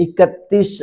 31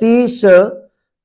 30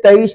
23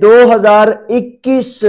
2021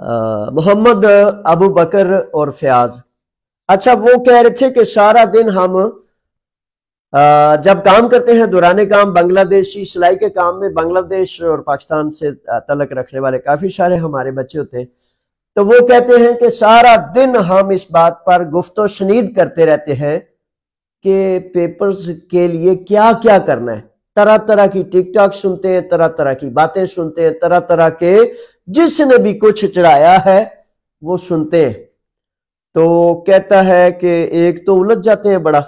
محمد ابو بکر اور فیاض، اچھا وہ کہہ رہے تھے کہ سارا دن ہم جب کام کرتے ہیں دوران کام بنگلہ دیشی سلائی کے کام میں بنگلہ دیش اور پاکستان سے تعلق رکھنے والے کافی سارے ہمارے بچے ہوتے ہیں، تو وہ کہتے ہیں کہ سارا دن ہم اس بات پر گفت و شنید کرتے رہتے ہیں کہ پیپرز کے لیے کیا کیا کرنا ہے، طرح طرح کی ٹک ٹاک سنتے ہیں، طرح طرح کی باتیں سنتے ہیں، طرح طرح کے جس نے بھی کچھ چڑھایا ہے وہ سنتے ہیں۔ تو کہتا ہے کہ ایک تو الجھ جاتے ہیں بڑا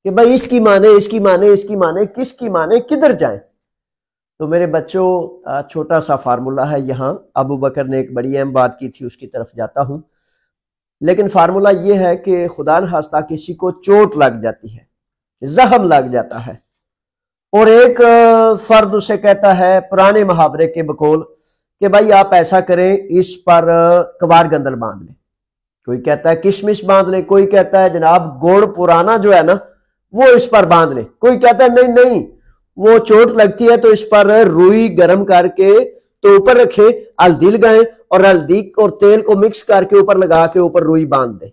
کہ بھائی اس کی مانے اس کی مانے اس کی مانے کس کی مانے کدھر جائیں۔ تو میرے بچوں چھوٹا سا فارمولہ ہے، یہاں ابو بکر نے ایک بڑی اہم بات کی تھی، اس کی طرف جاتا ہوں، لیکن فارمولہ یہ ہے کہ خدا نخواستہ کسی کو چوٹ لگ جاتی ہے، زخم لگ جاتا ہے، اور ایک فرد اسے کہتا ہے پرانے محاورے کے بقول کہ بھائی آپ ایسا کریں اس پر کوار گندل باندھ لیں، کوئی کہتا ہے کشمش باندھ لیں، کوئی کہتا ہے جناب گوڑ پرانا جو ہے نا وہ اس پر باندھ لیں، کوئی کہتا ہے نہیں نہیں وہ چوٹ لگتی ہے تو اس پر روئی گرم کر کے تو اوپر رکھے، ہلدی لگائیں اور ہلدی اور تیل کو مکس کر کے اوپر لگا کے اوپر روئی باندھ دیں۔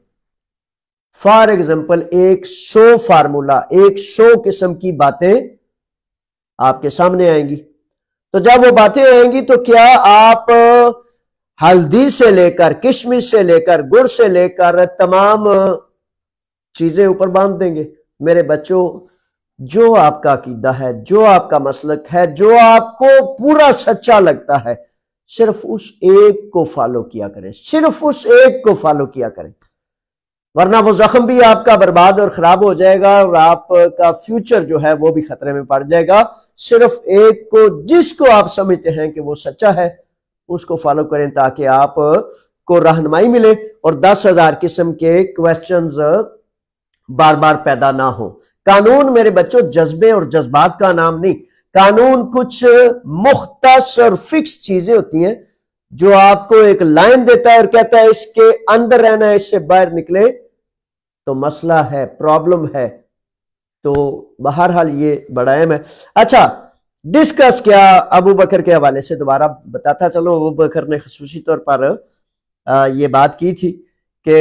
فار ایگزامپل 100 فارمولا 100 قسم کی باتیں آپ کے سامنے آئیں گی، تو جب وہ باتیں آئیں گی تو کیا آپ ہلدی سے لے کر کشمش سے لے کر گڑ سے لے کر تمام چیزیں اوپر باندھ دیں گے؟ میرے بچوں جو آپ کا عقیدہ ہے، جو آپ کا مسلک ہے، جو آپ کو پورا سچا لگتا ہے، صرف اس ایک کو فالو کیا کریں، صرف اس ایک کو فالو کیا کریں، ورنہ وہ زخم بھی آپ کا برباد اور خراب ہو جائے گا اور آپ کا فیوچر جو ہے وہ بھی خطرے میں پڑ جائے گا۔ صرف ایک کو، جس کو آپ سمجھتے ہیں کہ وہ سچا ہے، اس کو فالو کریں تاکہ آپ کو رہنمائی ملے اور 10,000 قسم کے کویسچنز بار بار پیدا نہ ہو۔ قانون میرے بچوں جذبے اور جذبات کا نام نہیں، قانون کچھ مختصر فکس چیزیں ہوتی ہیں جو آپ کو ایک لائن دیتا ہے اور کہتا ہے اس کے اندر رہنا ہے، اس سے باہر نکلے تو مسئلہ ہے، پرابلم ہے۔ تو بہرحال یہ بڑا اہم ہے۔ اچھا ڈسکس کیا ابو بکر کے حوالے سے دوبارہ بتاتا چلو، ابو بکر نے خصوصی طور پر یہ بات کی تھی کہ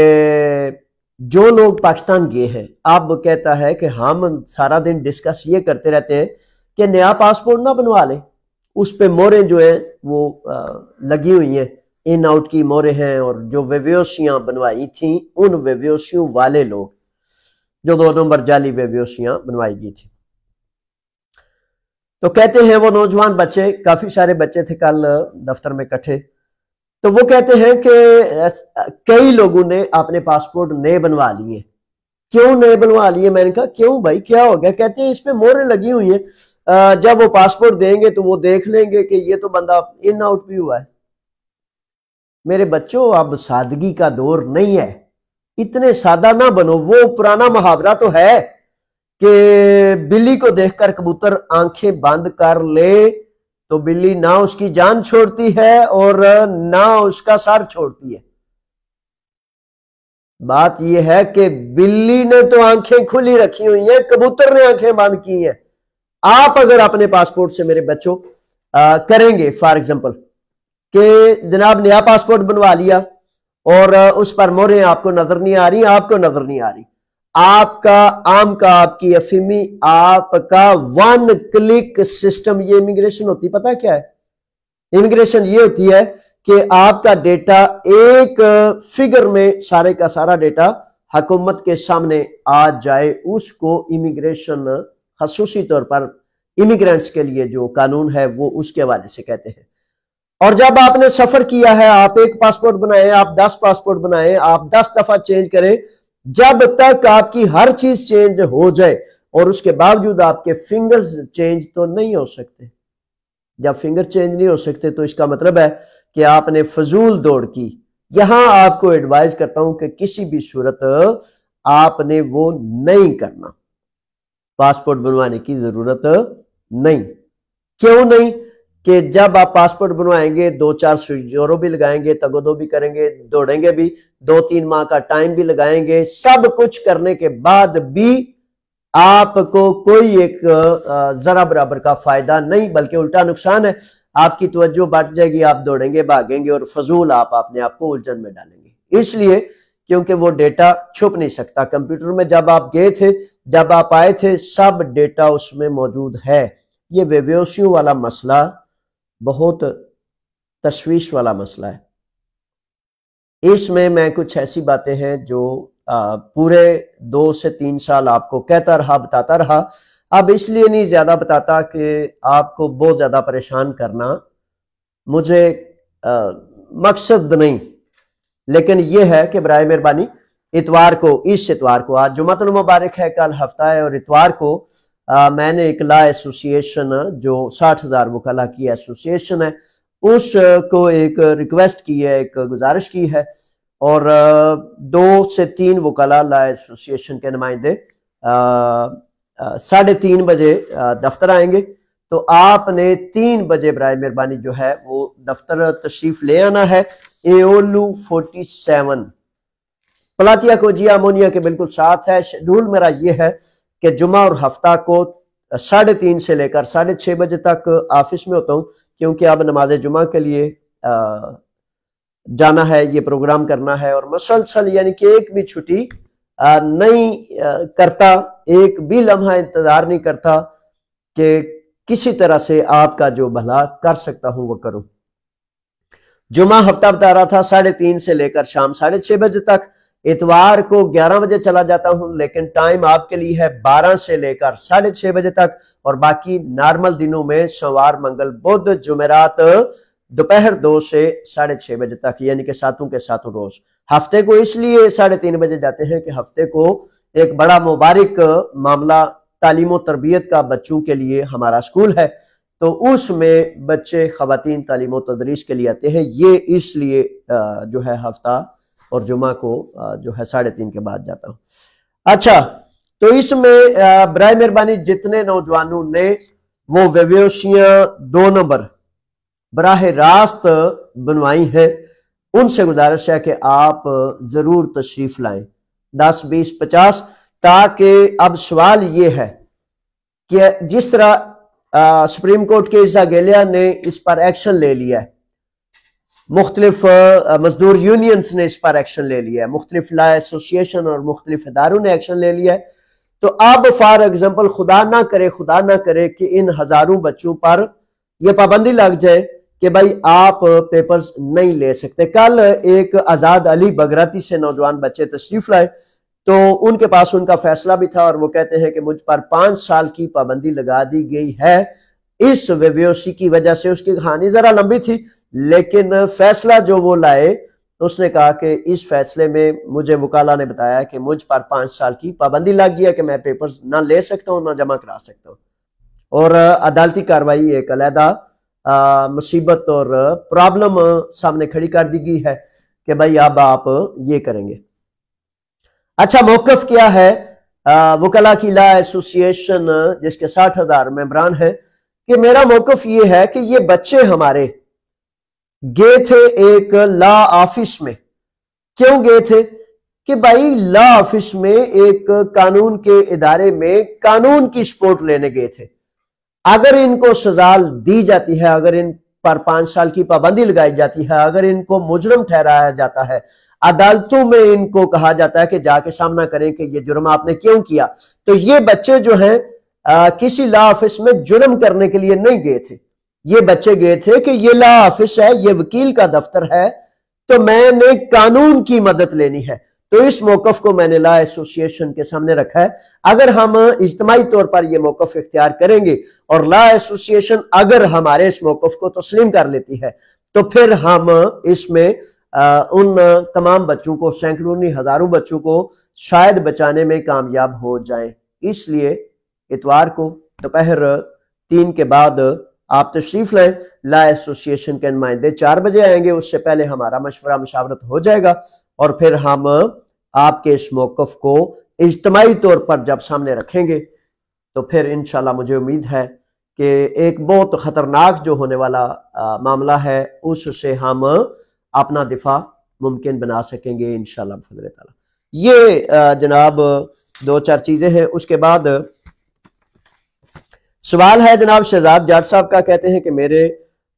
جو لوگ پاکستان گئے ہیں، اب کہتا ہے کہ ہم سارا دن ڈسکس یہ کرتے رہتے ہیں کہ نیا پاسپورٹ نہ بنوا لیں، اس پہ موریں جو ہیں وہ لگی ہوئی ہیں، ان آؤٹ کی موریں ہیں، اور جو ویویوسیاں بنوائی تھیں ان ویویوسیوں والے لوگ جو 2 نمبر جعلی ویویوسیاں بنوائی گئی تھی، تو کہتے ہیں وہ نوجوان بچے، کافی سارے بچے تھے کل دفتر میں اکٹھے، تو وہ کہتے ہیں کہ کئی لوگوں نے اپنے پاسپورٹ نئے بنوا لیے۔ کیوں نئے بنوا لیے؟ میں نے کہا کیوں بھائی کیا ہو گیا؟ کہتے ہیں اس پہ موریں لگی ہوئی ہیں، جب وہ پاسپورٹ دیں گے تو وہ دیکھ لیں گے کہ یہ تو بندہ ان آؤٹ بھی ہوا ہے۔ میرے بچوں اب سادگی کا دور نہیں ہے، اتنے سادہ نہ بنو۔ وہ پرانا محاورہ تو ہے کہ بلی کو دیکھ کر کبوتر آنکھیں بند کر لے تو بلی نہ اس کی جان چھوڑتی ہے اور نہ اس کا سر چھوڑتی ہے۔ بات یہ ہے کہ بلی نے تو آنکھیں کھلی رکھی ہوئی ہیں، کبوتر نے آنکھیں بند کی ہیں۔ آپ اگر اپنے پاسپورٹ سے میرے بچوں کریں گے فار ایگزامپل کہ جناب نیا پاسپورٹ بنوا لیا اور اس پر موریں آپ کو نظر نہیں آ رہی، آپ کو نظر نہیں آ رہی، آپ کا عام کا آپ کی افیمی آپ کا 1 کلک سسٹم، یہ امیگریشن ہوتی پتہ کیا ہے؟ امیگریشن یہ ہوتی ہے کہ آپ کا ڈیٹا ایک فگر میں سارے کا سارا ڈیٹا حکومت کے سامنے آ جائے، اس کو امیگریشن خصوصی طور پر امیگرینٹس کے لیے جو قانون ہے وہ اس کے حوالے سے کہتے ہیں۔ اور جب آپ نے سفر کیا ہے، آپ ایک پاسپورٹ بنائیں، آپ 10 پاسپورٹ بنائیں، آپ 10 دفعہ چینج کریں، جب تک آپ کی ہر چیز چینج ہو جائے اور اس کے باوجود آپ کے فنگرز چینج تو نہیں ہو سکتے۔ جب فنگر چینج نہیں ہو سکتے تو اس کا مطلب ہے کہ آپ نے فضول دوڑ کی۔ یہاں آپ کو ایڈوائز کرتا ہوں کہ کسی بھی صورت آپ نے وہ نہیں کرنا، پاسپورٹ بنوانے کی ضرورت نہیں۔ کیوں نہیں؟ کہ جب آپ پاسپورٹ بنوائیں گے 2-4 یورو بھی لگائیں گے، تگودو بھی کریں گے، دوڑیں گے بھی، 2-3 ماہ کا ٹائم بھی لگائیں گے، سب کچھ کرنے کے بعد بھی آپ کو کوئی ایک ذرا برابر کا فائدہ نہیں بلکہ الٹا نقصان ہے۔ آپ کی توجہ بٹ جائے گی، آپ دوڑیں گے، بھاگیں گے اور فضول آپ اپنے آپ کو الجھن میں ڈالیں گے، اس لیے کیونکہ وہ ڈیٹا چھپ نہیں سکتا۔ کمپیوٹر میں جب آپ گئے تھے، جب آپ آئے تھے، سب ڈیٹا اس میں موجود ہے۔ یہ ویویوسیوں والا مسئلہ بہت تشویش والا مسئلہ ہے۔ اس میں کچھ ایسی باتیں ہیں جو پورے 2 سے 3 سال آپ کو کہتا رہا، بتاتا رہا۔ اب اس لیے نہیں زیادہ بتاتا کہ آپ کو بہت زیادہ پریشان کرنا مجھے مقصد نہیں، لیکن یہ ہے کہ برائے مہربانی اتوار کو، اس اتوار کو، آج جمعۃ المبارک ہے، کل ہفتہ ہے، اور اتوار کو میں نے ایک لا ایسوسییشن جو 60,000 وکلا کی ایسوسییشن ہے، اس کو ایک ریکویسٹ کی ہے، ایک گزارش کی ہے، اور 2 سے 3 وکلا لا ایسوسییشن کے نمائندے 3:30 بجے دفتر آئیں گے۔ تو آپ نے 3 بجے برائے مہربانی جو ہے وہ دفتر تشریف لے آنا ہے، ایولو 47 پلاتیا کوجیا امونیا کے بالکل ساتھ ہے۔ شیڈول میرا یہ ہے کہ جمعہ اور ہفتہ کو 3:30 سے لے کر 6:30 بجے تک آفس میں ہوتا ہوں، کیونکہ اب نماز جمعہ کے لیے جانا ہے، یہ پروگرام کرنا ہے، اور مسلسل یعنی کہ ایک بھی چھٹی نہیں کرتا، ایک بھی لمحہ انتظار نہیں کرتا کہ کسی طرح سے آپ کا جو بھلا کر سکتا ہوں وہ کروں۔ جمعہ ہفتہ بتا رہا تھا 3:30 سے لے کر شام 6:30 بجے تک، اتوار کو 11 بجے چلا جاتا ہوں، لیکن ٹائم آپ کے لیے ہے 12 سے لے کر 6:30 بجے تک، اور باقی نارمل دنوں میں سوموار، منگل، بدھ، جمعرات دوپہر 2 سے 6:30 بجے تک، یعنی کہ 7 کے 7 روز۔ ہفتے کو اس لیے 3:30 بجے جاتے ہیں کہ ہفتے کو ایک بڑا مبارک معاملہ تعلیم و تربیت کا بچوں کے لیے ہمارا سکول ہے، تو اس میں بچے خواتین تعلیم و تدریس کے لیے آتے ہیں، یہ اس لیے جو ہے ہفتہ اور جمعہ کو جو ہے 3:30 کے بعد جاتا ہوں۔ اچھا، تو اس میں برائے مہربانی جتنے نوجوانوں نے وہ ویویوسیاں 2 نمبر براہ راست بنوائی ہیں، ان سے گزارش ہے کہ آپ ضرور تشریف لائیں، 10، 20، 50، تاکہ اب سوال یہ ہے کہ جس طرح سپریم کورٹ کے ازاگیلیا نے اس پر ایکشن لے لیا ہے، مختلف مزدور یونینز نے اس پر ایکشن لے لیا ہے، مختلف لا ایسوسییشن اور مختلف اداروں نے ایکشن لے لیا ہے، تو اب فار ایگزامپل خدا نہ کرے کہ ان ہزاروں بچوں پر یہ پابندی لگ جائے کہ بھائی آپ پیپرز نہیں لے سکتے۔ کل ایک آزاد علی بگراتی سے نوجوان بچے تشریف لائے، تو ان کے پاس ان کا فیصلہ بھی تھا، اور وہ کہتے ہیں کہ مجھ پر 5 سال کی پابندی لگا دی گئی ہے اس ویویوسی کی وجہ سے۔ اس کی کہانی ذرا لمبی تھی، لیکن فیصلہ جو وہ لائے، اس نے کہا کہ اس فیصلے میں مجھے وکالہ نے بتایا کہ مجھ پر 5 سال کی پابندی لگ گئی ہے کہ میں پیپرز نہ لے سکتا ہوں نہ جمع کرا سکتا ہوں، اور عدالتی کاروائی ایک علیحدہ مصیبت اور پرابلم سامنے کھڑی کر دی گئی ہے کہ بھائی اب آپ یہ کریں گے۔ اچھا، موقف کیا ہے وکلا کی لا ایسوسییشن جس کے 60,000 ممبران ہیں، کہ میرا موقف یہ ہے کہ یہ بچے ہمارے گئے تھے ایک لا آفس میں۔ کیوں گئے تھے؟ کہ بھائی لا آفس میں ایک قانون کے ادارے میں قانون کی سپورٹ لینے گئے تھے۔ اگر ان کو سزا دی جاتی ہے، اگر ان پر 5 سال کی پابندی لگائی جاتی ہے، اگر ان کو مجرم ٹھہرایا جاتا ہے، عدالتوں میں ان کو کہا جاتا ہے کہ جا کے سامنا کریں کہ یہ جرم آپ نے کیوں کیا، تو یہ بچے جو ہیں کسی لا آفس میں جرم کرنے کے لیے نہیں گئے تھے، یہ بچے گئے تھے کہ یہ لا آفس ہے، یہ وکیل کا دفتر ہے، تو میں نے قانون کی مدد لینی ہے۔ تو اس موقف کو میں نے لا ایسوسییشن کے سامنے رکھا ہے۔ اگر ہم اجتماعی طور پر یہ موقف اختیار کریں گے اور لا ایسوسییشن اگر ہمارے اس موقف کو تسلیم کر لیتی ہے، تو پھر ہم اس میں ان تمام بچوں کو، سینکڑوں نہیں ہزاروں بچوں کو شاید بچانے میں کامیاب ہو جائیں۔ اس لیے اتوار کو دوپہر 3 کے بعد آپ تشریف لائیں، لا ایسوسییشن کے نمائندے 4 بجے آئیں گے، اس سے پہلے ہمارا مشورہ مشاورت ہو جائے گا، اور پھر ہم آپ کے اس موقف کو اجتماعی طور پر جب سامنے رکھیں گے تو پھر انشاءاللہ مجھے امید ہے کہ ایک بہت خطرناک جو ہونے والا معاملہ ہے اس سے ہم اپنا دفاع ممکن بنا سکیں گے انشاءاللہ بفضل تعالی۔ یہ جناب 2-4 چیزیں ہیں۔ اس کے بعد سوال ہے جناب شہزاد جاٹ صاحب کا، کہتے ہیں کہ میرے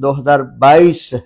2022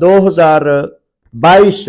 2022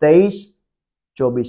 23 24।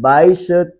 22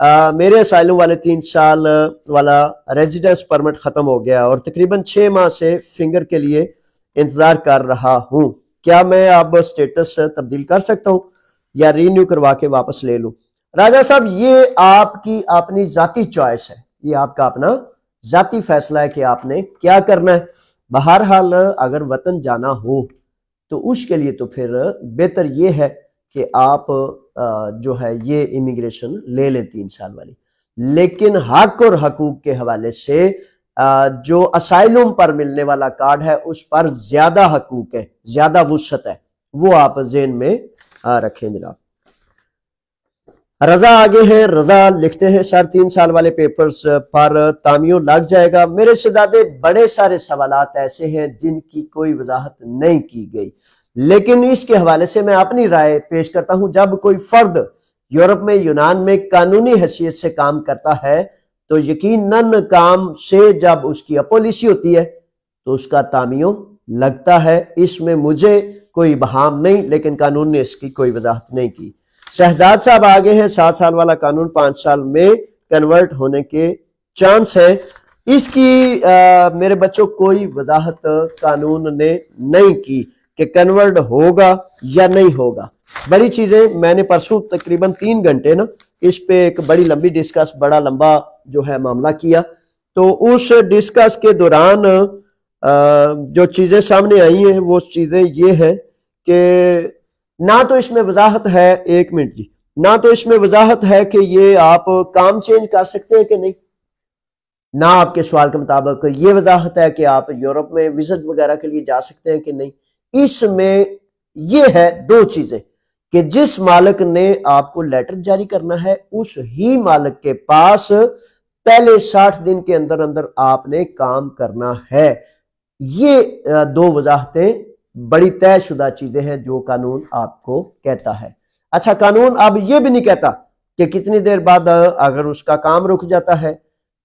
میرے اسائلم والے 3 سال والا ریزیڈنس پرمٹ ختم ہو گیا اور تقریباً 6 ماہ سے فنگر کے لیے انتظار کر رہا ہوں، کیا میں اب سٹیٹس تبدیل کر سکتا ہوں یا رینیو کروا کے واپس لے لوں؟ راجہ صاحب یہ آپ کی اپنی ذاتی چوائس ہے، یہ آپ کا اپنا ذاتی فیصلہ ہے کہ آپ نے کیا کرنا ہے۔ بہرحال اگر وطن جانا ہو تو اس کے لیے تو پھر بہتر یہ ہے کہ آپ جو ہے یہ امیگریشن لے لیں 3 سال والی، لیکن حق اور حقوق کے حوالے سے جو اسائلم پر ملنے والا کارڈ ہے اس پر زیادہ حقوق ہے، زیادہ وسعت ہے، وہ آپ ذہن میں رکھیں جناب۔ رضا آگے ہیں، رضا لکھتے ہیں سر 3 سال والے پیپرز پر تعمیل لگ جائے گا؟ میرے شہزادے بڑے سارے سوالات ایسے ہیں جن کی کوئی وضاحت نہیں کی گئی، لیکن اس کے حوالے سے میں اپنی رائے پیش کرتا ہوں۔ جب کوئی فرد یورپ میں، یونان میں قانونی حیثیت سے کام کرتا ہے تو یقیناً کام سے جب اس کی اپولیسی ہوتی ہے تو اس کا تعمیل لگتا ہے، اس میں مجھے کوئی بہام نہیں، لیکن قانون نے اس کی کوئی وضاحت نہیں کی۔ شہزاد صاحب آگے ہیں، 7 سال والا قانون 5 سال میں کنورٹ ہونے کے چانس ہے، اس کی میرے بچوں کوئی وضاحت قانون نے نہیں کی کہ کنورٹ ہوگا یا نہیں ہوگا۔ بڑی چیزیں میں نے پرسوں تقریباً 3 گھنٹے نا اس پہ ایک بڑی لمبی ڈسکس، بڑا لمبا جو ہے معاملہ کیا، تو اس ڈسکس کے دوران جو چیزیں سامنے آئی ہیں وہ چیزیں یہ ہیں کہ نہ تو اس میں وضاحت ہے، ایک منٹ جی، نہ تو اس میں وضاحت ہے کہ یہ آپ کام چینج کر سکتے ہیں کہ نہیں، نہ آپ کے سوال کے مطابق یہ وضاحت ہے کہ آپ یورپ میں وزٹ وغیرہ کے لیے جا سکتے ہیں کہ نہیں۔ اس میں یہ ہے 2 چیزیں کہ جس مالک نے آپ کو لیٹر جاری کرنا ہے اس ہی مالک کے پاس پہلے 60 دن کے اندر اندر آپ نے کام کرنا ہے۔ یہ 2 وضاحتیں بڑی طے شدہ چیزیں ہیں جو قانون آپ کو کہتا ہے۔ اچھا، قانون اب یہ بھی نہیں کہتا کہ کتنی دیر بعد اگر اس کا کام رک جاتا ہے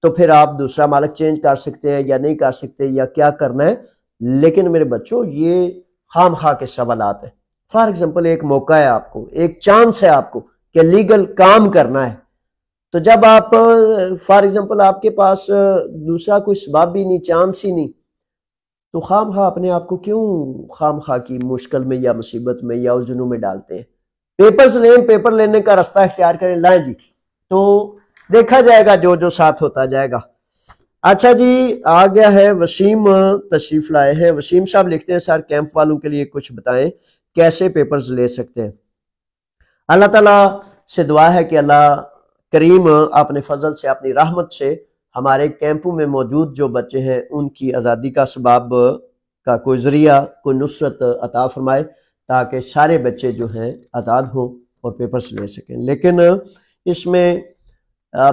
تو پھر آپ دوسرا مالک چینج کر سکتے ہیں یا نہیں کر سکتے یا کیا کرنا ہے، لیکن میرے بچوں یہ خام خواہ کے سوالات ہیں۔ فار ایگزامپل ایک موقع ہے آپ کو، ایک چانس ہے آپ کو کہ لیگل کام کرنا ہے، تو جب آپ فار ایگزامپل آپ کے پاس دوسرا کوئی سبب ہی نہیں، چانس ہی نہیں، تو خام خواہ اپنے آپ کو کیوں خام خواہ کی مشکل میں یا مصیبت میں یا الجھنوں میں ڈالتے ہیں؟ پیپرز لیں، پیپر لینے کا راستہ اختیار کریں، لائیں جی، تو دیکھا جائے گا جو ساتھ ہوتا جائے گا۔ اچھا جی، آ گیا ہے وسیم تشریف لائے ہیں۔ وسیم صاحب لکھتے ہیں سر کیمپ والوں کے لیے کچھ بتائیں، کیسے پیپرز لے سکتے ہیں؟ اللہ تعالیٰ سے دعا ہے کہ اللہ کریم اپنے فضل سے، اپنی رحمت سے ہمارے کیمپوں میں موجود جو بچے ہیں ان کی آزادی کا سبب کا کوئی ذریعہ، کوئی نصرت عطا فرمائے تاکہ سارے بچے جو ہیں آزاد ہوں اور پیپرز لے سکیں۔ لیکن اس میں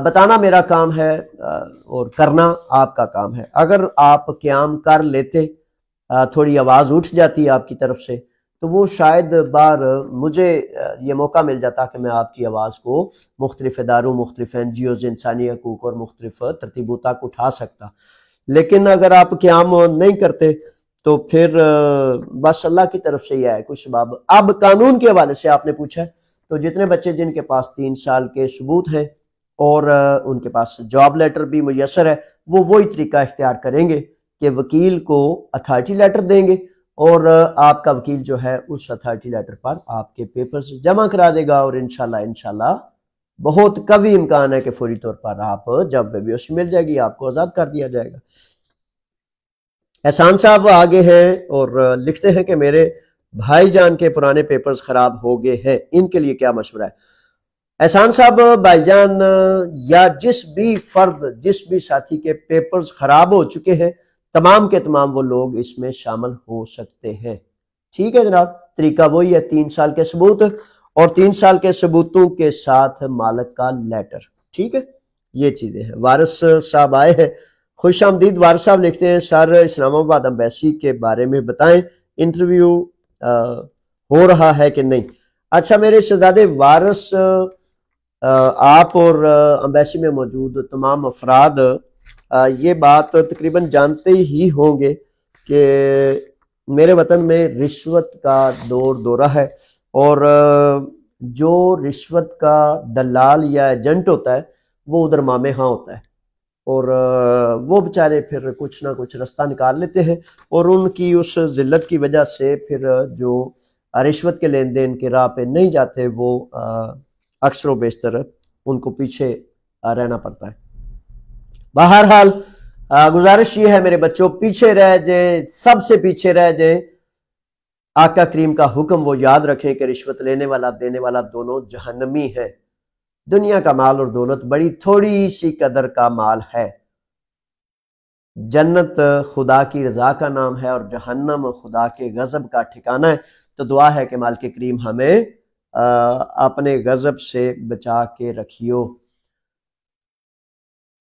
بتانا میرا کام ہے اور کرنا آپ کا کام ہے۔ اگر آپ قیام کر لیتے، تھوڑی آواز اٹھ جاتی آپ کی طرف سے، تو وہ شاید بار مجھے یہ موقع مل جاتا کہ میں آپ کی آواز کو مختلف اداروں، مختلف NGOs، انسانی حقوق اور مختلف ترتیبوں تک اٹھا سکتا۔ لیکن اگر آپ قیام نہیں کرتے تو پھر بس اللہ کی طرف سے یہ ہے کچھ سبب۔ اب قانون کے حوالے سے آپ نے پوچھا، تو جتنے بچے جن کے پاس 3 سال کے ثبوت ہیں اور ان کے پاس جاب لیٹر بھی میسر ہے، وہ وہی طریقہ اختیار کریں گے کہ وکیل کو اتھارٹی لیٹر دیں گے اور آپ کا وکیل جو ہے اس اتھارٹی لیٹر پر آپ کے پیپرز جمع کرا دے گا، اور انشاءاللہ بہت قوی امکان ہے کہ فوری طور پر آپ جب ویوسی مل جائے گی آپ کو آزاد کر دیا جائے گا۔ احسان صاحب آگے ہیں اور لکھتے ہیں کہ میرے بھائی جان کے پرانے پیپرز خراب ہو گئے ہیں، ان کے لیے کیا مشورہ ہے؟ احسان صاحب، بھائی جان یا جس بھی فرد، جس بھی ساتھی کے پیپرز خراب ہو چکے ہیں، تمام کے تمام وہ لوگ اس میں شامل ہو سکتے ہیں۔ ٹھیک ہے جناب، طریقہ وہی ہے، 3 سال کے ثبوت اور 3 سال کے ثبوتوں کے ساتھ مالک کا لیٹر۔ ٹھیک ہے، یہ چیزیں ہیں۔ وارث صاحب آئے ہیں، خوش آمدید۔ وارث صاحب لکھتے ہیں سر اسلام آباد امبیسی کے بارے میں بتائیں، انٹرویو ہو رہا ہے کہ نہیں؟ اچھا میرے شہزادے وارث، آپ اور امبیسی میں موجود تمام افراد یہ بات تقریباً جانتے ہی ہوں گے کہ میرے وطن میں رشوت کا دورہ ہے، اور جو رشوت کا دلال یا ایجنٹ ہوتا ہے وہ ادھر مامے ہاں ہوتا ہے، اور وہ بیچارے پھر کچھ نہ کچھ رستہ نکال لیتے ہیں، اور ان کی اس ذلت کی وجہ سے پھر جو رشوت کے لین دین کے راہ پہ نہیں جاتے وہ اکثر و بیشتر ان کو پیچھے رہنا پڑتا ہے۔ بہرحال گزارش یہ ہے میرے بچوں، پیچھے رہ جائیں، سب سے پیچھے رہ جائیں، آقا کریم کا حکم وہ یاد رکھیں کہ رشوت لینے والا دینے والا دونوں جہنمی ہیں۔ دنیا کا مال اور دولت بڑی تھوڑی سی قدر کا مال ہے، جنت خدا کی رضا کا نام ہے اور جہنم خدا کے غضب کا ٹھکانہ ہے۔ تو دعا ہے کہ مالک کریم ہمیں اپنے غضب سے بچا کے رکھیو۔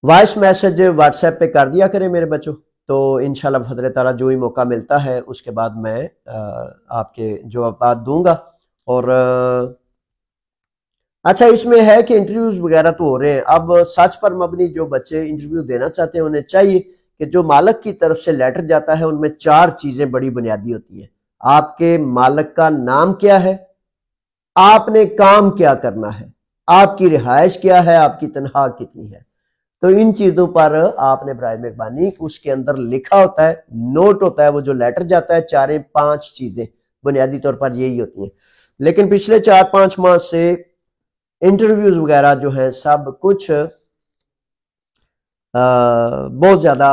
وائس میسج واٹس ایپ پہ کر دیا کریں میرے بچوں، تو انشاءاللہ بفضل تعالیٰ جو ہی موقع ملتا ہے اس کے بعد میں آپ کے جوابات دوں گا۔ اور اچھا اس میں ہے کہ انٹرویوز وغیرہ تو ہو رہے ہیں، اب سچ پر مبنی جو بچے انٹرویو دینا چاہتے ہیں انہیں چاہیے کہ جو مالک کی طرف سے لیٹر جاتا ہے ان میں 4 چیزیں بڑی بنیادی ہوتی ہیں۔ آپ کے مالک کا نام کیا ہے، آپ نے کام کیا کرنا ہے، آپ کی رہائش کیا ہے، آپ کی تنخواہ کتنی ہے۔ تو ان چیزوں پر آپ نے برائے مہربانی اس کے اندر لکھا ہوتا ہے، نوٹ ہوتا ہے، وہ جو لیٹر جاتا ہے 4-5 چیزیں بنیادی طور پر یہی ہوتی ہیں۔ لیکن پچھلے 4-5 ماہ سے انٹرویوز وغیرہ جو ہیں سب کچھ بہت زیادہ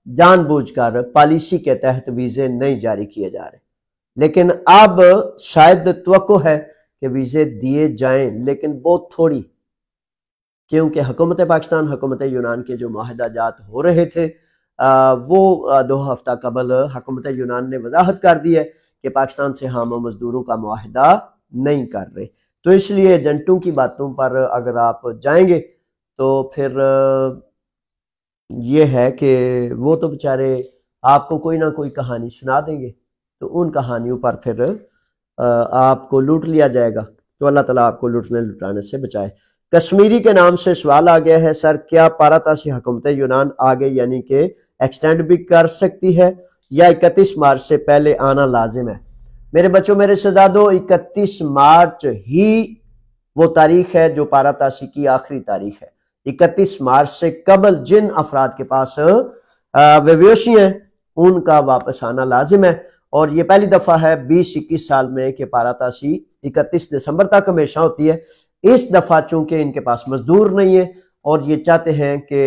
جان بوجھ کر پالیسی کے تحت ویزے نہیں جاری کیے جا رہے، لیکن اب شاید توقع ہے کہ ویزے دیے جائیں، لیکن بہت تھوڑی، کیونکہ حکومت پاکستان حکومت یونان کے جو معاہدہ جات ہو رہے تھے وہ 2 ہفتہ قبل حکومت یونان نے وضاحت کر دی ہے کہ پاکستان سے ہم مزدوروں کا معاہدہ نہیں کر رہے، تو اس لیے ایجنٹوں کی باتوں پر اگر آپ جائیں گے تو پھر یہ ہے کہ وہ تو بیچارے آپ کو کوئی نہ کوئی کہانی سنا دیں گے، تو ان کہانیوں پر پھر آپ کو لوٹ لیا جائے گا۔ تو اللہ تعالیٰ آپ کو لوٹنے لٹانے سے بچائے۔ کشمیری کے نام سے سوال آ گیا ہے، سر کیا پاراتاسی حکومت یونان آگے یعنی کہ ایکسٹینڈ بھی کر سکتی ہے یا 31 مارچ سے پہلے آنا لازم ہے؟ میرے بچوں، میرے شہزادوں، 31 مارچ ہی وہ تاریخ ہے جو پاراتاسی کی آخری تاریخ ہے۔ 31 مارچ سے قبل جن افراد کے پاس ویویشی ہیں ان کا واپس آنا لازم ہے، اور یہ پہلی دفعہ ہے 20-21 سال میں کہ پاراتاسی 31 دسمبر تک ہمیشہ ہوتی ہے۔ اس دفعہ چونکہ ان کے پاس مزدور نہیں ہے اور یہ چاہتے ہیں کہ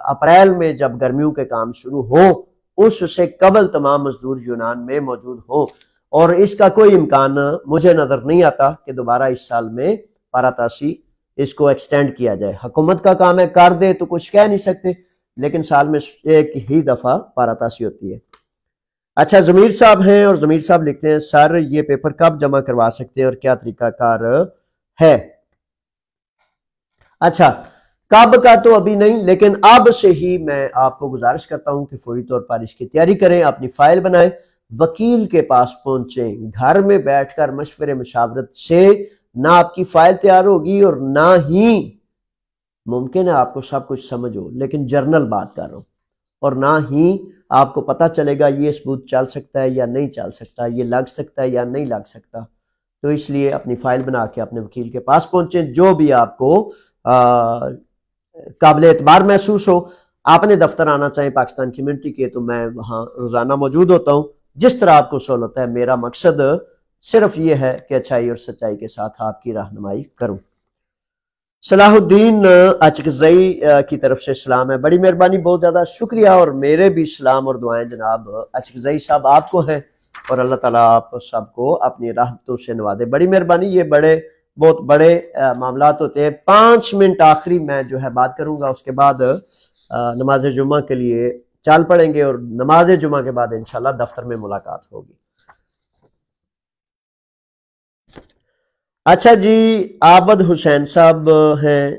اپریل میں جب گرمیوں کے کام شروع ہوں اس سے قبل تمام مزدور یونان میں موجود ہوں، اور اس کا کوئی امکان مجھے نظر نہیں آتا کہ دوبارہ اس سال میں پاراتاسی اس کو ایکسٹینڈ کیا جائے۔ حکومت کا کام ہے، کر دے تو کچھ کہہ نہیں سکتے، لیکن سال میں ایک ہی دفعہ پاراتاسی ہوتی ہے۔ اچھا ضمیر صاحب ہیں اور ضمیر صاحب لکھتے ہیں، سر یہ پیپر کب جمع کروا سکتے ہیں اور کیا طریقہ کار ہے؟ اچھا کب کا تو ابھی نہیں، لیکن اب سے ہی میں آپ کو گزارش کرتا ہوں کہ فوری طور پر اس کی تیاری کریں، اپنی فائل بنائیں، وکیل کے پاس پہنچیں، گھر میں بیٹھ کر مشورے مشاورت سے نہ آپ کی فائل تیار ہوگی اور نہ ہی ممکن ہے آپ کو سب کچھ سمجھ ہو، لیکن جرنل بات کر رہا ہوں، اور نہ ہی آپ کو پتہ چلے گا یہ ثبوت چل سکتا ہے یا نہیں چل سکتا، یہ لگ سکتا ہے یا نہیں لگ سکتا۔ تو اس لیے اپنی فائل بنا کے اپنے وکیل کے پاس پہنچیں، جو بھی آپ کو قابل اعتبار محسوس ہو۔ آپ نے دفتر آنا چاہیں پاکستان کمیونٹی کے تو میں وہاں روزانہ موجود ہوتا ہوں، جس طرح آپ کو سہولت ہے۔ میرا مقصد صرف یہ ہے کہ اچھائی اور سچائی کے ساتھ آپ کی رہنمائی کروں۔ صلاح الدین اچکزئی کی طرف سے سلام ہے، بڑی مہربانی، بہت زیادہ شکریہ، اور میرے بھی سلام اور دعائیں جناب اچکزئی صاحب آپ کو ہیں، اور اللہ تعالیٰ آپ سب کو اپنی رحمتوں سے نوازے۔ بڑی مہربانی، یہ بہت بڑے معاملات ہوتے ہیں۔ 5 منٹ آخری میں جو ہے بات کروں گا، اس کے بعد نماز جمعہ کے لیے چال پڑیں گے، اور نماز جمعہ کے بعد انشاءاللہ دفتر میں ملاقات ہوگی۔ اچھا جی، عابد حسین صاحب ہیں،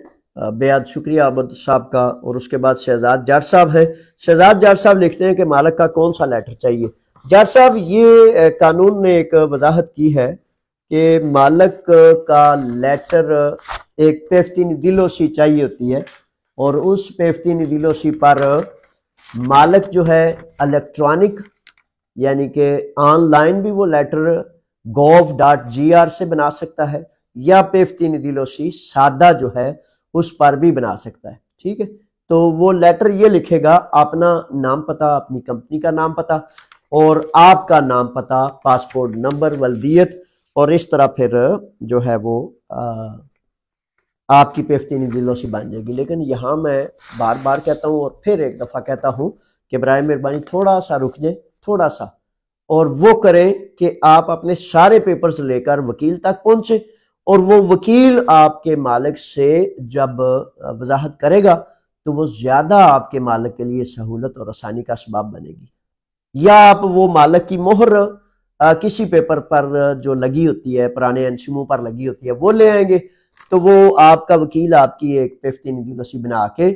بیعت شکریہ عابد صاحب کا، اور اس کے بعد شہزاد جٹ صاحب ہیں۔ شہزاد جٹ صاحب لکھتے ہیں کہ مالک کا کون سا لیٹر چاہیے؟ جٹ صاحب یہ قانون نے ایک وضاحت کی ہے کہ مالک کا لیٹر ایک پیفتین دلوسی چاہیے ہوتی ہے، اور اس پیفتین دلوسی پر مالک جو ہے الیکٹرانک یعنی کہ آن لائن بھی وہ لیٹر gov.gr سے بنا سکتا ہے، یا پیفتینی دیلوسی سادہ جو ہے اس پر بھی بنا سکتا ہے، ٹھیک ہے۔ تو وہ لیٹر یہ لکھے گا اپنا نام پتہ، اپنی کمپنی کا نام پتہ اور آپ کا نام پتہ، پاسپورٹ نمبر، ولدیت، اور اس طرح پھر جو ہے وہ آپ کی پیفتینی دیلوسی بن جائے گی۔ لیکن یہاں میں بار بار کہتا ہوں اور پھر ایک دفعہ کہتا ہوں کہ برائے مہربانی تھوڑا سا رک جائیں، تھوڑا سا، اور وہ کریں کہ آپ اپنے سارے پیپرز لے کر وکیل تک پہنچے، اور وہ وکیل آپ کے مالک سے جب وضاحت کرے گا تو وہ زیادہ آپ کے مالک کے لیے سہولت اور آسانی کا اسباب بنے گی۔ یا آپ وہ مالک کی مہر کسی پیپر پر جو لگی ہوتی ہے، پرانے انشموں پر لگی ہوتی ہے، وہ لے آئیں گے، تو وہ آپ کا وکیل آپ کی ایک پیفتینی دیلوسی بنا کے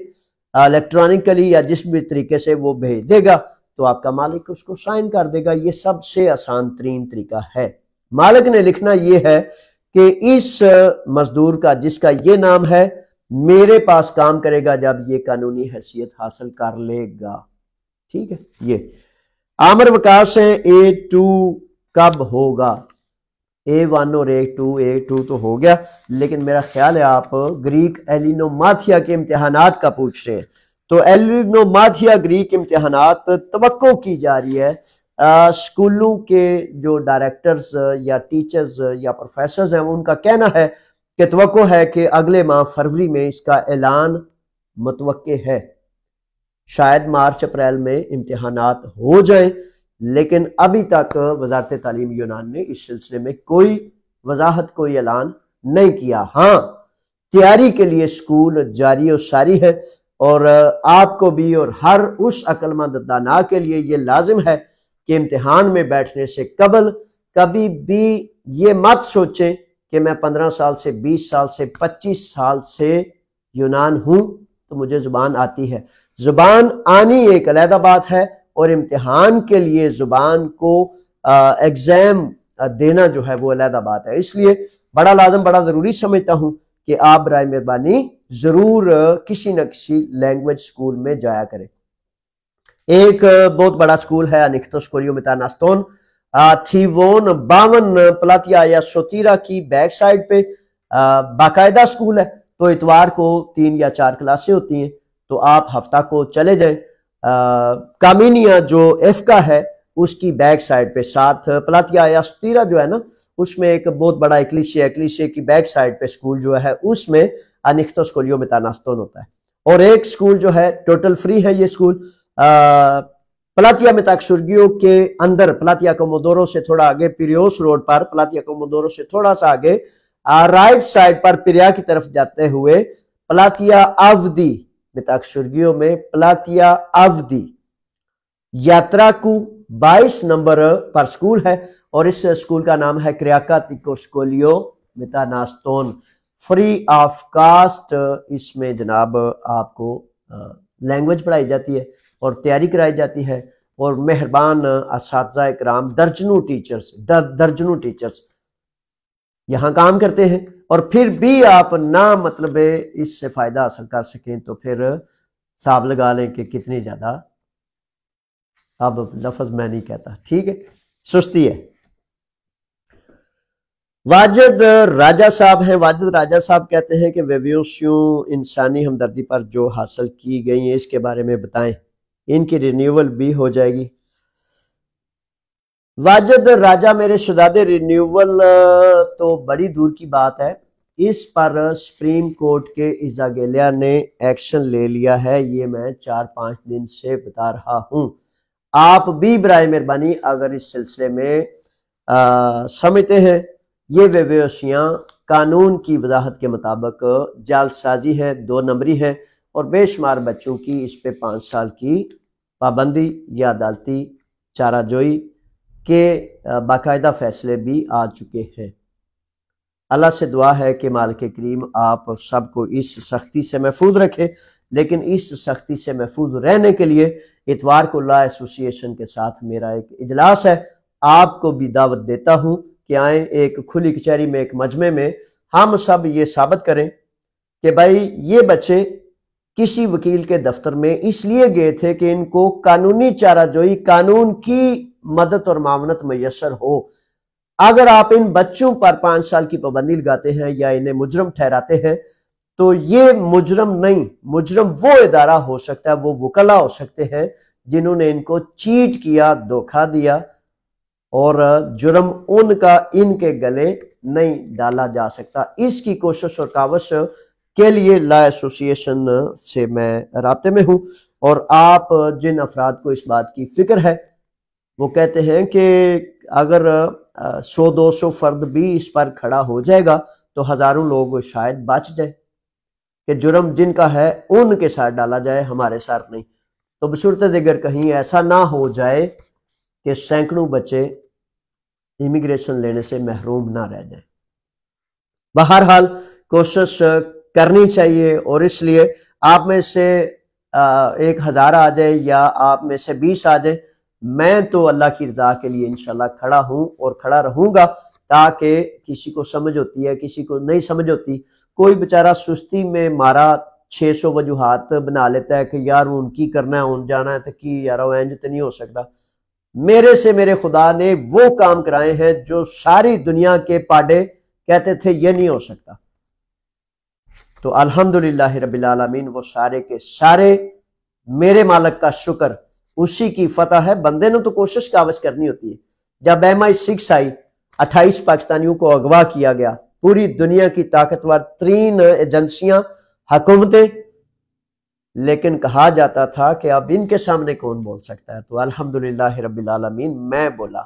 الیکٹرانکلی یا جس بھی طریقے سے وہ بھیج دے گا تو آپ کا مالک اس کو سائن کر دے گا۔ یہ سب سے آسان ترین طریقہ ہے۔ مالک نے لکھنا یہ ہے کہ اس مزدور کا جس کا یہ نام ہے میرے پاس کام کرے گا جب یہ قانونی حیثیت حاصل کر لے گا، ٹھیک ہے۔ یہ عامر وکاس ہے، A2 کب ہوگا؟ A1 اور A2 تو ہو گیا، لیکن میرا خیال ہے آپ گریک ایلینوماتھیا کے امتحانات کا پوچھ رہے ہیں۔ تو ایلینوماتھیا گریک امتحانات توقع کی جا رہی ہے، اسکولوں کے جو ڈائریکٹرز یا ٹیچرز یا پروفیسرز ہیں ان کا کہنا ہے کہ توقع ہے کہ اگلے ماہ فروری میں اس کا اعلان متوقع ہے۔ شاید مارچ اپریل میں امتحانات ہو جائیں، لیکن ابھی تک وزارت تعلیم یونان نے اس سلسلے میں کوئی وضاحت، کوئی اعلان نہیں کیا۔ ہاں، تیاری کے لیے اسکول جاری و ساری ہے، اور آپ کو بھی اور ہر اس عقل مند دانا کے لیے یہ لازم ہے کہ امتحان میں بیٹھنے سے قبل کبھی بھی یہ مت سوچیں کہ میں 15 سال سے 20 سال سے 25 سال سے یونان ہوں تو مجھے زبان آتی ہے۔ زبان آنی ایک علیحدہ بات ہے، اور امتحان کے لیے زبان کو ایگزام دینا جو ہے وہ علیحدہ بات ہے۔ اس لیے بڑا لازم، بڑا ضروری سمجھتا ہوں کہ آپ برائے مہربانی ضرور کسی نہ کسی لینگویج سکول میں جایا کریں۔ ایک بہت بڑا سکول ہے انیکتوس کوریو میتاناستون، تھیوون 52 پلاتیا یا سوتیرا کی بیک سائڈ پہ باقاعدہ سکول ہے۔ تو اتوار کو 3 یا 4 کلاسیں ہوتی ہیں، تو آپ ہفتہ کو چلے جائیں۔ کامینیا جو ایفکا ہے اس کی بیک سائڈ پہ، ساتھ پلاتیا یا سوتیرا جو ہے نا اس میں ایک بہت بڑا ایکلیشیا کی بیک سائڈ پہ سکول جو ہے اس میں انیکتوس کوریو میتاناستون ہوتا ہے۔ اور ایک سکول جو ہے ٹوٹل فری ہے، یہ سکول پلاتیا میتاکسورگیو کے اندر، پلاتیا کومودورو سے تھوڑا آگے پیریوس روڈ پر، پلاتیا کومودورو سے تھوڑا سا آگے رائٹ سائڈ پر پریا کی طرف جاتے ہوئے پلاتیا آودی میتاکسورگیو میں پلاتیا آودی یاتراکو 22 نمبر پر سکول ہے، اور اس سکول کا نام ہے کریاکاتیکوس کولیو میتاناستون، فری آف کاسٹ۔ اس میں جناب آپ کو لینگویج پڑھائی جاتی ہے اور تیاری کرائی جاتی ہے، اور مہربان اساتذہ اکرام درجنوں ٹیچرز یہاں کام کرتے ہیں، اور پھر بھی آپ نہ مطلب اس سے فائدہ حاصل کر سکیں تو پھر حساب لگا لیں کہ کتنی زیادہ، اب لفظ میں نہیں کہتا، ٹھیک ہے، سستی ہے۔ واجد راجہ صاحب ہیں، واجد راجہ صاحب کہتے ہیں کہ ویویوسیوں انسانی ہمدردی پر جو حاصل کی گئی ہیں اس کے بارے میں بتائیں، ان کی رینیول بھی ہو جائے گی؟ واجد راجہ میرے شہزادے، رینیول تو بڑی دور کی بات ہے، اس پر سپریم کورٹ کے ایزاگیلیا نے ایکشن لے لیا ہے، یہ میں 4-5 دن سے بتا رہا ہوں۔ آپ بھی برائے مہربانی اگر اس سلسلے میں سمجھتے ہیں یہ ویویوسیاں قانون کی وضاحت کے مطابق جعل سازی ہے، 2 نمبری ہے، اور بے شمار بچوں کی اس پہ 5 سال کی پابندی یا عدالتی چارہ جوئی کے باقاعدہ فیصلے بھی آ چکے ہیں۔ اللہ سے دعا ہے کہ مالک کریم آپ سب کو اس سختی سے محفوظ رکھے، لیکن اس سختی سے محفوظ رہنے کے لیے اتوار کو لا ایسوسی ایشن کے ساتھ میرا ایک اجلاس ہے، آپ کو بھی دعوت دیتا ہوں کہ آئیں، ایک کھلی کچہری میں، ایک مجمع میں ہم سب یہ ثابت کریں کہ بھائی یہ بچے کسی وکیل کے دفتر میں اس لیے گئے تھے کہ ان کو قانونی چارہ جوئی، قانون کی مدد اور معاونت میسر ہو۔ اگر آپ ان بچوں پر 5 سال کی پابندی لگاتے ہیں یا انہیں مجرم ٹھہراتے ہیں تو یہ مجرم نہیں، مجرم وہ ادارہ ہو سکتا ہے، وہ وکلا ہو سکتے ہیں جنہوں نے ان کو چیٹ کیا، دھوکہ دیا، اور جرم ان کا ان کے گلے نہیں ڈالا جا سکتا۔ اس کی کوشش اور کاوش کے لیے لا ایسوسی ایشن سے میں رابطے میں ہوں، اور آپ جن افراد کو اس بات کی فکر ہے وہ کہتے ہیں کہ اگر 100-200 فرد بھی اس پر کھڑا ہو جائے گا تو ہزاروں لوگ شاید بچ جائے، کہ جرم جن کا ہے ان کے ساتھ ڈالا جائے، ہمارے ساتھ نہیں۔ تو بصورت دیگر کہیں ایسا نہ ہو جائے کہ سینکڑوں بچے امیگریشن لینے سے محروم نہ رہ جائیں۔ بہرحال کوشش کرنی چاہیے، اور اس لیے آپ میں سے 1000 آ جائے یا آپ میں سے 20 آ جائے، میں تو اللہ کی رضا کے لیے انشاءاللہ کھڑا ہوں اور کھڑا رہوں گا، تاکہ کسی کو سمجھ ہوتی ہے، کسی کو نہیں سمجھ ہوتی، کوئی بیچارہ سستی میں مارا 600 وجوہات بنا لیتا ہے کہ یار ان کی کرنا ہے، ان جانا ہے تو کی یار وہ انج تو نہیں ہو سکتا۔ میرے سے میرے خدا نے وہ کام کرائے ہیں جو ساری دنیا کے پاڈے کہتے تھے یہ نہیں ہو سکتا۔ تو الحمدللہ رب العالمین وہ سارے کے سارے میرے مالک کا شکر، اسی کی فتح ہے۔ بندے نے تو کوشش کاوش کرنی ہوتی ہے۔ جب MI6 آئی، 28 پاکستانیوں کو اغوا کیا گیا، پوری دنیا کی طاقتور ترین ایجنسیاں، حکومتیں، لیکن کہا جاتا تھا کہ اب ان کے سامنے کون بول سکتا ہے؟ تو الحمدللہ رب العالمین میں بولا،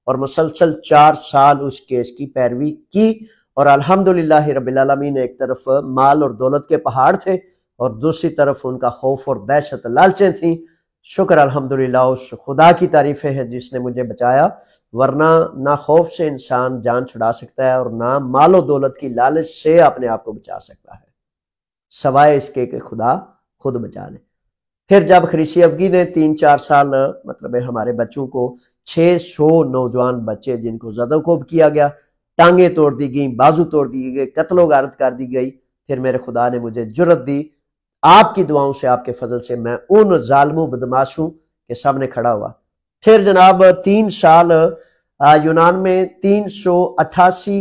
اور مسلسل 4 سال اس کیس کی پیروی کی، اور الحمدللہ رب العالمین ایک طرف مال اور دولت کے پہاڑ تھے اور دوسری طرف ان کا خوف اور دہشت لالچیں تھیں۔ شکر الحمدللہ اس خدا کی تعریفیں ہیں جس نے مجھے بچایا، ورنہ نہ خوف سے انسان جان چھڑا سکتا ہے اور نہ مال و دولت کی لالچ سے اپنے آپ کو بچا سکتا ہے، سوائے اس کے کہ خدا خود بچا لے۔ پھر جب خریسی افگی نے 3-4 سال مطلب ہمارے بچوں کو 600 نوجوان بچے جن کو زد و کوب کیا گیا، ٹانگیں توڑ دی گئیں، بازو توڑ دی گئے، قتل و غارت کر دی گئی، پھر میرے خدا نے مجھے جرت دی، آپ کی دعاؤں سے، آپ کے فضل سے میں ان ظالموں بدماشوں کے سامنے کھڑا ہوا۔ پھر جناب 3 سال یونان میں 388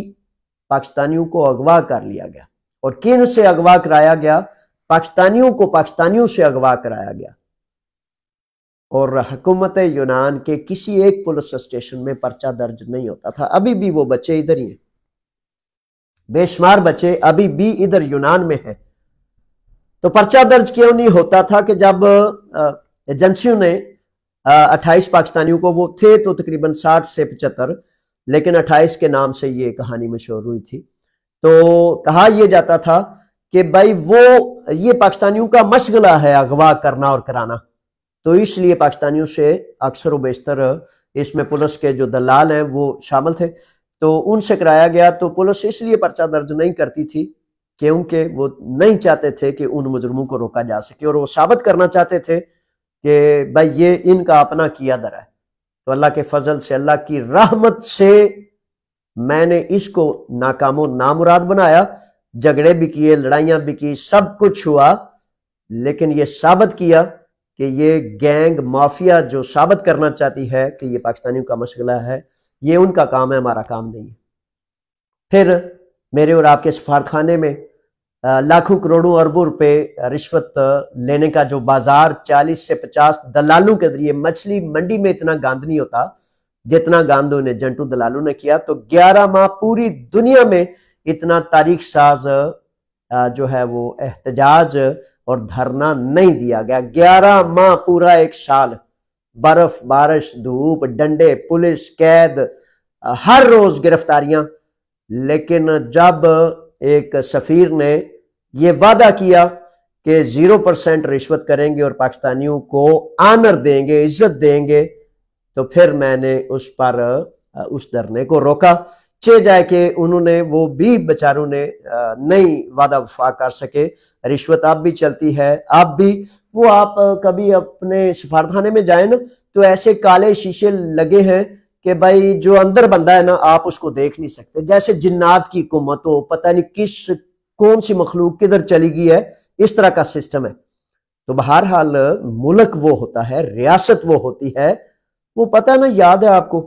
پاکستانیوں کو اغوا کر لیا گیا، اور کن سے اغوا کرایا گیا؟ پاکستانیوں کو پاکستانیوں سے اغوا کرایا گیا، اور حکومت یونان کے کسی ایک پولیس اسٹیشن میں پرچہ درج نہیں ہوتا تھا۔ ابھی بھی وہ بچے ادھر ہی ہیں، بے شمار بچے ابھی بھی ادھر یونان میں ہیں۔ تو پرچہ درج کیوں نہیں ہوتا تھا کہ جب ایجنسیوں نے 28 پاکستانیوں کو، وہ تھے تو تقریباً 60 سے 75، لیکن 28 کے نام سے یہ کہانی مشہور ہوئی تھی، تو کہا یہ جاتا تھا کہ بھائی وہ یہ پاکستانیوں کا مشغلہ ہے اغوا کرنا اور کرانا، تو اس لیے پاکستانیوں سے اکثر و بیشتر اس میں پولیس کے جو دلال ہیں وہ شامل تھے، تو ان سے کرایا گیا۔ تو پولیس اس لیے پرچہ درج نہیں کرتی تھی کیونکہ وہ نہیں چاہتے تھے کہ ان مجرموں کو روکا جا سکے، اور وہ ثابت کرنا چاہتے تھے کہ بھائی یہ ان کا اپنا کیا در ہے۔ تو اللہ کے فضل سے، اللہ کی رحمت سے میں نے اس کو ناکام و نامراد بنایا، جھگڑے بھی کیے، لڑائیاں بھی کی، سب کچھ ہوا، لیکن یہ ثابت کیا کہ یہ گینگ مافیا جو ثابت کرنا چاہتی ہے کہ یہ پاکستانیوں کا مشغلہ ہے، یہ ان کا کام ہے، ہمارا کام نہیں ہے۔ پھر میرے اور آپ کے سفارت خانے میں لاکھوں کروڑوں اربوں روپے رشوت لینے کا جو بازار 40 سے 50 دلالوں کے ذریعے، مچھلی منڈی میں اتنا گاند نہیں ہوتا جتنا گاند انہیں جنٹو دلالوں نے کیا، تو 11 ماہ پوری دنیا میں اتنا تاریخ ساز جو ہے وہ احتجاج اور دھرنا نہیں دیا گیا۔ 11 ماہ، پورا 1 سال، برف، بارش، دھوپ، ڈنڈے، پولیس، قید، ہر روز گرفتاریاں، لیکن جب ایک سفیر نے یہ وعدہ کیا کہ 0% رشوت کریں گے اور پاکستانیوں کو آنر دیں گے، عزت دیں گے، تو پھر میں نے اس پر اس دھرنے کو روکا، چہ جائے کہ انہوں نے، وہ بھی بیچاروں نے نہیں وعدہ وفا کر سکے۔ رشوت اب بھی چلتی ہے، اب بھی وہ، آپ کبھی اپنے سفارت خانے میں جائیں نا تو ایسے کالے شیشے لگے ہیں کہ بھائی جو اندر بندہ ہے نا آپ اس کو دیکھ نہیں سکتے، جیسے جنات کی حکومت ہو، پتہ نہیں کون سی مخلوق کدھر چلی گئی ہے، اس طرح کا سسٹم ہے۔ تو بہرحال ملک وہ ہوتا ہے، ریاست وہ ہوتی ہے، وہ پتہ نا، یاد ہے آپ کو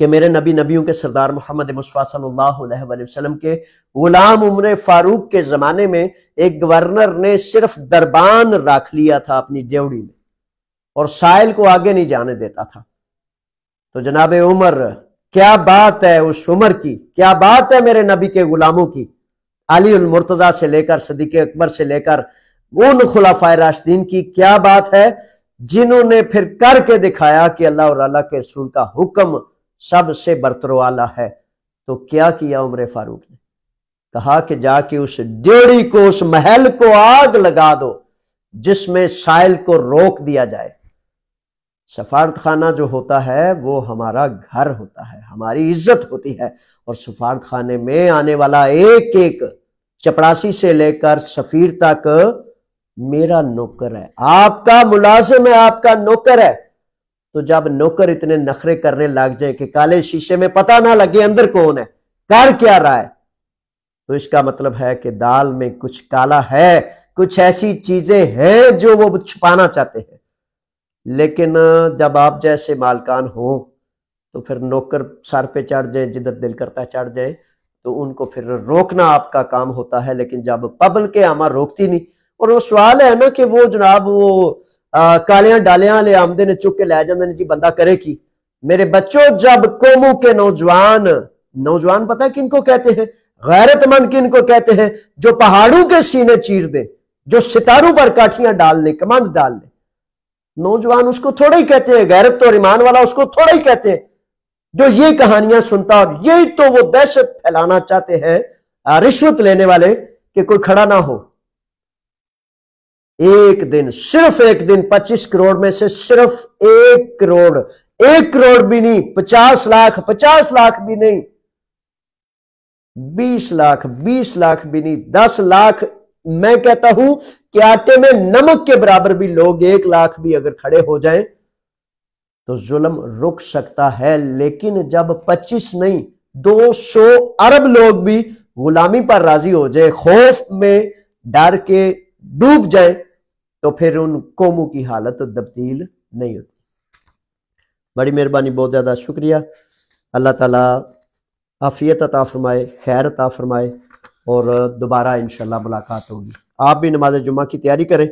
کہ میرے نبی نبیوں کے سردار محمد مصطفیٰ صلی اللہ علیہ وآلہ وسلم کے غلام عمر فاروق کے زمانے میں ایک گورنر نے صرف دربان رکھ لیا تھا اپنی ڈیوڑی میں اور سائل کو آگے نہیں جانے دیتا تھا. تو جناب عمر، کیا بات ہے اس عمر کی، کیا بات ہے میرے نبی کے غلاموں کی، علی المرتضیٰ سے لے کر صدیق اکبر سے لے کر ان خلفائے راشدین کی، کیا بات ہے جنہوں نے پھر کر کے دکھایا کہ اللہ اور اللہ کے رسول کا حکم سب سے برتر و اعلیٰ ہے. تو کیا کیا عمر فاروق نے؟ کہا کہ جا کے اس ڈیوڑی کو، اس محل کو آگ لگا دو جس میں سائل کو روک دیا جائے. سفارت خانہ جو ہوتا ہے وہ ہمارا گھر ہوتا ہے، ہماری عزت ہوتی ہے، اور سفارت خانے میں آنے والا ایک ایک چپڑاسی سے لے کر سفیر تک میرا نوکر ہے، آپ کا ملازم ہے، آپ کا نوکر ہے. تو جب نوکر اتنے نخرے کرنے لگ جائے کہ کالے شیشے میں پتہ نہ لگے اندر کون ہے، کر کیا رہا ہے، تو اس کا مطلب ہے کہ دال میں کچھ کالا ہے، کچھ ایسی چیزیں ہیں جو وہ چھپانا چاہتے ہیں. لیکن جب آپ جیسے مالکان ہوں تو پھر نوکر سر پہ چڑھ جائے، جدھر دل کرتا ہے چڑھ جائے، تو ان کو پھر روکنا آپ کا کام ہوتا ہے. لیکن جب پبلک عامہ روکتی نہیں، اور وہ سوال ہے نا کہ وہ جناب وہ کالیاں ڈالیاں لے آمدے نے چک کے لے جاندے نے، جی بندہ کرے کی. میرے بچوں، جب قوموں کے نوجوان پتہ ہے کن کو کہتے ہیں؟ غیرت مند کن کو کہتے ہیں؟ جو پہاڑوں کے سینے چیر دے، جو ستاروں پر کاٹھیاں ڈال لے، کمند ڈال لے. نوجوان اس کو تھوڑا ہی کہتے ہیں، غیرت تو ایمان والا اس کو تھوڑا ہی کہتے ہیں. جو یہ کہانیاں سنتا، اور یہی تو وہ دہشت پھیلانا چاہتے ہیں رشوت لینے والے کہ کوئی کھڑا نہ ہو. ایک دن، صرف ایک دن 25 کروڑ میں سے صرف 1 کروڑ بھی نہیں، 50 لاکھ بھی نہیں، 20 لاکھ بھی نہیں، 10 لاکھ، میں کہتا ہوں کہ آٹے میں نمک کے برابر بھی لوگ 1 لاکھ بھی اگر کھڑے ہو جائیں تو ظلم رک سکتا ہے. لیکن جب 25 نہیں 200 ارب لوگ بھی غلامی پر راضی ہو جائے، خوف میں ڈر کے ڈوب جائیں، تو پھر ان قوموں کی حالت تبدیل نہیں ہوتی. بڑی مہربانی، بہت زیادہ شکریہ. اللہ تعالیٰ عافیت عطا فرمائے، خیر عطا فرمائے، اور دوبارہ انشاءاللہ ملاقات ہوگی. آپ بھی نماز جمعہ کی تیاری کریں،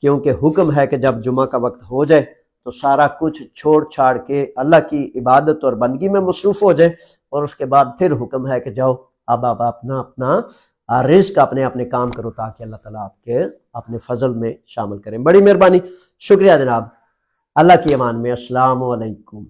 کیونکہ حکم ہے کہ جب جمعہ کا وقت ہو جائے تو سارا کچھ چھوڑ چھاڑ کے اللہ کی عبادت اور بندگی میں مصروف ہو جائے، اور اس کے بعد پھر حکم ہے کہ جاؤ اب آپ اپنا رزق اپنے کام کرو، تاکہ اللہ تعالیٰ آپ کے اپنے فضل میں شامل کریں. بڑی مہربانی، شکریہ جناب. اللہ کی امان میں. السلام علیکم.